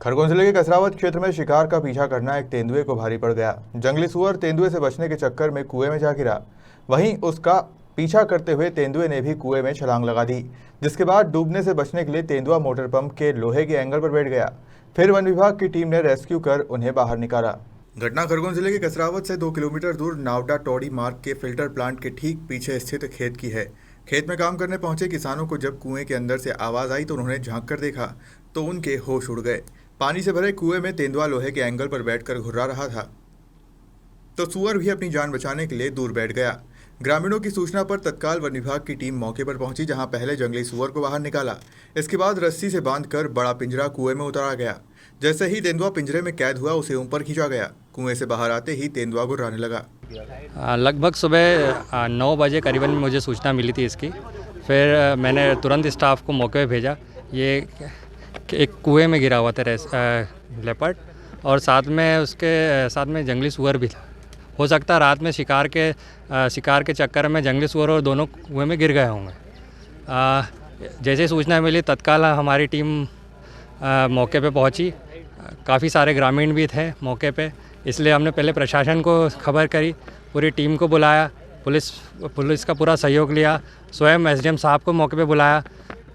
खरगोन जिले के कसरावत क्षेत्र में शिकार का पीछा करना एक तेंदुए को भारी पड़ गया। जंगली सुअर तेंदुए से बचने के चक्कर में कुएं में जा गिरा। वहीं उसका पीछा करते हुए तेंदुए ने भी कुएं में छलांग लगा दी, जिसके बाद डूबने से बचने के लिए तेंदुआ मोटर पंप के लोहे के एंगल पर बैठ गया। फिर वन विभाग की टीम ने रेस्क्यू कर उन्हें बाहर निकाला। घटना खरगोन जिले के कसरावत से 2 किलोमीटर दूर नावडा टोडी मार्ग के फिल्टर प्लांट के ठीक पीछे स्थित खेत की है। खेत में काम करने पहुंचे किसानों को जब कुएं के अंदर से आवाज आई तो उन्होंने झांक कर देखा तो उनके होश उड़ गए। पानी से भरे कुएं में तेंदुआ लोहे के एंगल पर बैठकर घुर्रा रहा था तो सुअर भी अपनी जान बचाने के लिए दूर बैठ गया। ग्रामीणों की सूचना पर तत्काल वन विभाग की टीम मौके पर पहुंची, जहां पहले जंगली सुअर को बाहर निकाला। इसके बाद रस्सी से बांधकर बड़ा पिंजरा कुएं में उतारा गया। जैसे ही तेंदुआ पिंजरे में कैद हुआ, उसे ऊपर खींचा गया। कुएं से बाहर आते ही तेंदुआ घुर्राने लगा। लगभग सुबह 9 बजे करीबन मुझे सूचना मिली थी इसकी। फिर मैंने तुरंत स्टाफ को मौके पे भेजा। ये एक कुएं में गिरा हुआ था लेपर्ड, और साथ में उसके साथ में जंगली सुअर भी था। हो सकता है रात में शिकार के चक्कर में जंगली सुअर और दोनों कुएं में गिर गए होंगे। जैसे सूचना मिली तत्काल हमारी टीम मौके पे पहुंची। काफ़ी सारे ग्रामीण भी थे मौके पे, इसलिए हमने पहले प्रशासन को खबर करी, पूरी टीम को बुलाया, पुलिस का पूरा सहयोग लिया, स्वयं एसडीएम साहब को मौके पे बुलाया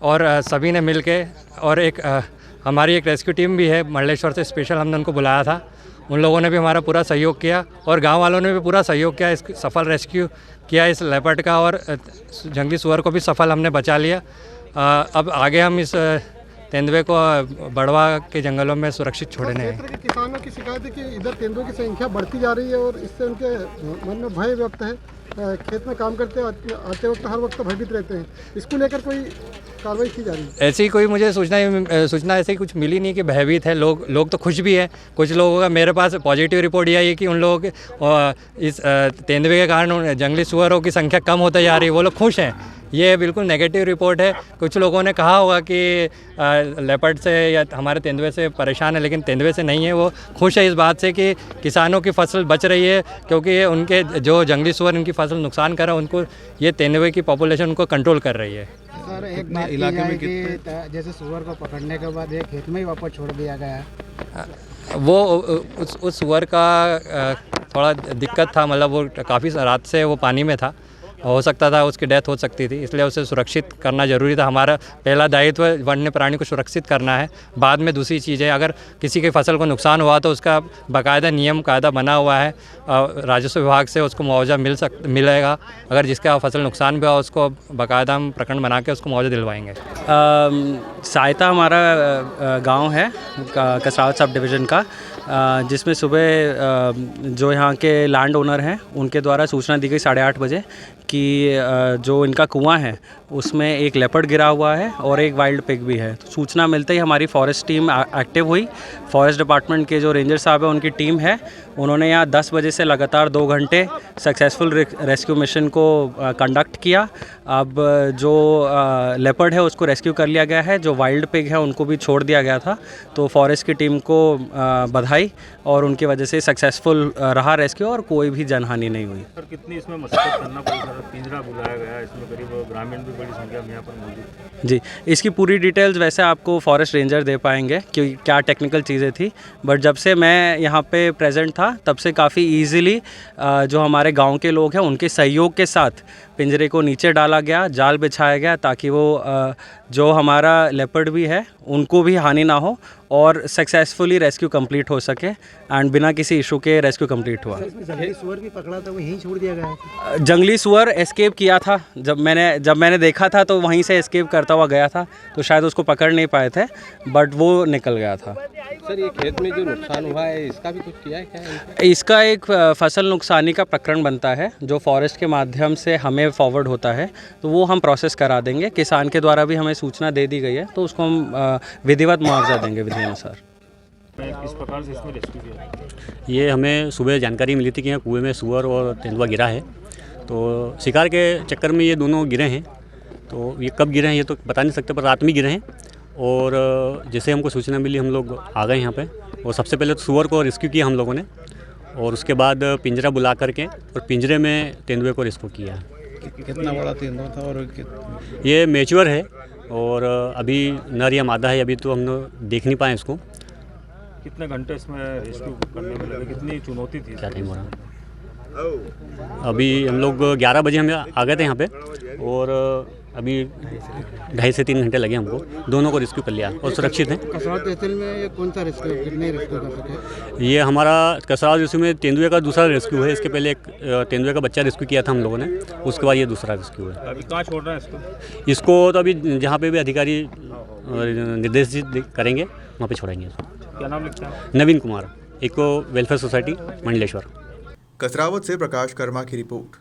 और सभी ने मिलके, और हमारी एक रेस्क्यू टीम भी है मंडलेश्वर से, स्पेशल हमने उनको बुलाया था। उन लोगों ने भी हमारा पूरा सहयोग किया और गांव वालों ने भी पूरा सहयोग किया। इस सफल रेस्क्यू किया इस लेपर्ड का, और जंगली सुअर को भी सफल हमने बचा लिया। अब आगे हम इस तेंदुए को बड़वा के जंगलों में सुरक्षित छोड़ने हैं। किसानों की शिकायत है कि इधर तेंदुओं की संख्या बढ़ती जा रही है और इससे उनके मन में भय व्यक्त है। खेत में काम करते आते वक्त हर वक्त भयभीत रहते हैं। इसको लेकर कोई कार्रवाई की जा रही है? ऐसी कोई मुझे सूचना ऐसी कुछ मिली नहीं कि भयभीत है लोग तो खुश भी है। कुछ लोगों का मेरे पास पॉजिटिव रिपोर्ट यह है कि उन लोगों के इस तेंदुए के कारण जंगली सुअरों की संख्या कम होती जा रही है, वो लोग खुश हैं। ये बिल्कुल नेगेटिव रिपोर्ट है। कुछ लोगों ने कहा होगा कि लेपर्ड से या हमारे तेंदुए से परेशान है, लेकिन तेंदुए से नहीं है। वो खुश है इस बात से कि किसानों की फसल बच रही है, क्योंकि उनके जो जंगली सुअर उनकी फसल नुकसान कर रहा है, उनको ये तेंदुए की पॉपुलेशन उनको कंट्रोल कर रही है। सर, एक बात इलाके में कि जैसे सुअर को पकड़ने के बाद ये खेत में ही वापस छोड़ दिया गया है, वो उस सुअर का थोड़ा दिक्कत था, मतलब वो काफ़ी रात से वो पानी में था, हो सकता था उसकी डेथ हो सकती थी, इसलिए उसे सुरक्षित करना ज़रूरी था। हमारा पहला दायित्व वन्य प्राणी को सुरक्षित करना है। बाद में दूसरी चीज़ है, अगर किसी की फसल को नुकसान हुआ तो उसका बाकायदा नियम कायदा बना हुआ है, राजस्व विभाग से उसको मुआवजा मिलेगा। अगर जिसका फसल नुकसान भी हुआ उसको बाकायदा हम प्रकरण बना के उसको मुआवजा दिलवाएंगे। सहायता हमारा गाँव है कसरावत सब डिवीज़न का, जिसमें सुबह जो यहाँ के लैंड ओनर हैं उनके द्वारा सूचना दी गई 8:30 बजे कि जो इनका कुआं है उसमें एक लेपर्ड गिरा हुआ है और एक वाइल्ड पिग भी है। तो सूचना मिलते ही हमारी फॉरेस्ट टीम एक्टिव हुई। फॉरेस्ट डिपार्टमेंट के जो रेंजर साहब हैं उनकी टीम है, उन्होंने यहाँ 10 बजे से लगातार 2 घंटे सक्सेसफुल रेस्क्यू मिशन को कंडक्ट किया। अब जो लेपर्ड है उसको रेस्क्यू कर लिया गया है, जो वाइल्ड पिग है उनको भी छोड़ दिया गया था। तो फॉरेस्ट की टीम को बधाई, और उनकी वजह से सक्सेसफुल रहा रेस्क्यू और कोई भी जनहानि नहीं हुई। सर, कितनी इसमें मशक्कत करना पड़ी? सर, पिंजरा बुलाया गया, इसमें करीब ग्रामीण भी बड़ी संख्या में यहाँ पर मौजूद। जी, इसकी पूरी डिटेल्स वैसे आपको फॉरेस्ट रेंजर दे पाएंगे कि क्या टेक्निकल चीज़ें थी, बट जब से मैं यहाँ पे प्रेजेंट था तब से काफ़ी इजीली जो हमारे गांव के लोग हैं उनके सहयोग के साथ पिंजरे को नीचे डाला गया, जाल बिछाया गया, ताकि वो जो हमारा लेपर्ड भी है उनको भी हानि ना हो और सक्सेसफुली रेस्क्यू कंप्लीट हो सके, एंड बिना किसी इशू के रेस्क्यू कंप्लीट हुआ। जंगली सुअर भी पकड़ा था, वो यहीं छोड़ दिया गया है? जंगली सुअर एस्केप किया था। जब मैंने देखा था तो वहीं से एस्केप करता हुआ गया था, तो शायद उसको पकड़ नहीं पाए थे, बट वो निकल गया था। सर, ये खेत में जो नुकसान हुआ है इसका भी कुछ किया है क्या? इसका एक फसल नुकसानी का प्रकरण बनता है जो फॉरेस्ट के माध्यम से हमें फॉरवर्ड होता है, तो वो हम प्रोसेस करा देंगे। किसान के द्वारा भी हमें सूचना दे दी गई है, तो उसको हम विधिवत मुआवजा देंगे विधि अनुसार। किस प्रकार से इसमें रेस्क्यू किया? ये हमें सुबह जानकारी मिली थी कि यहाँ कुएं में सुअर और तेंदुआ गिरा है। तो शिकार के चक्कर में ये दोनों गिरे हैं। तो ये कब गिरे हैं ये तो बता नहीं सकते, पर रात में गिरे हैं। और जैसे हमको सूचना मिली हम लोग आ गए यहाँ पे, और सबसे पहले तो सुअर को रेस्क्यू किया हम लोगों ने, और उसके बाद पिंजरा बुला करके और पिंजरे में तेंदुए को रेस्क्यू किया। कितना बड़ा तेंदुआ था और ये मैच्योर है, और अभी नर या मादा है, अभी तो हम लोग देख नहीं पाए इसको। कितने घंटे इसमें रेस्क्यू करने में लगे, कितनी चुनौती थी? क्या टाइम हो रहा है? अभी हम लोग 11 बजे हम आ गए थे यहाँ पे और अभी 2.5 से 3 घंटे लगे हमको, दोनों को रेस्क्यू कर लिया और सुरक्षित हैं। कसरावत तहसील में ये कौन सा रेस्क्यू, कितने रेस्क्यू कर सके? ये हमारा कसरावत रेस्क्यू में तेंदुए का दूसरा रेस्क्यू है। इसके पहले एक तेंदुए का बच्चा रेस्क्यू किया था हम लोगों ने, उसके बाद ये दूसरा रेस्क्यू है। अभी कहाँ छोड़ रहे हैं इसको? इसको तो अभी जहाँ पे भी अधिकारी निर्देशित करेंगे वहाँ पे छोड़ेंगे इसको। क्या नाम लिखते हैं? Naveen Kumar, eco welfare society Mandleshwar. Kasrawad से प्रकाश कर्मा की रिपोर्ट।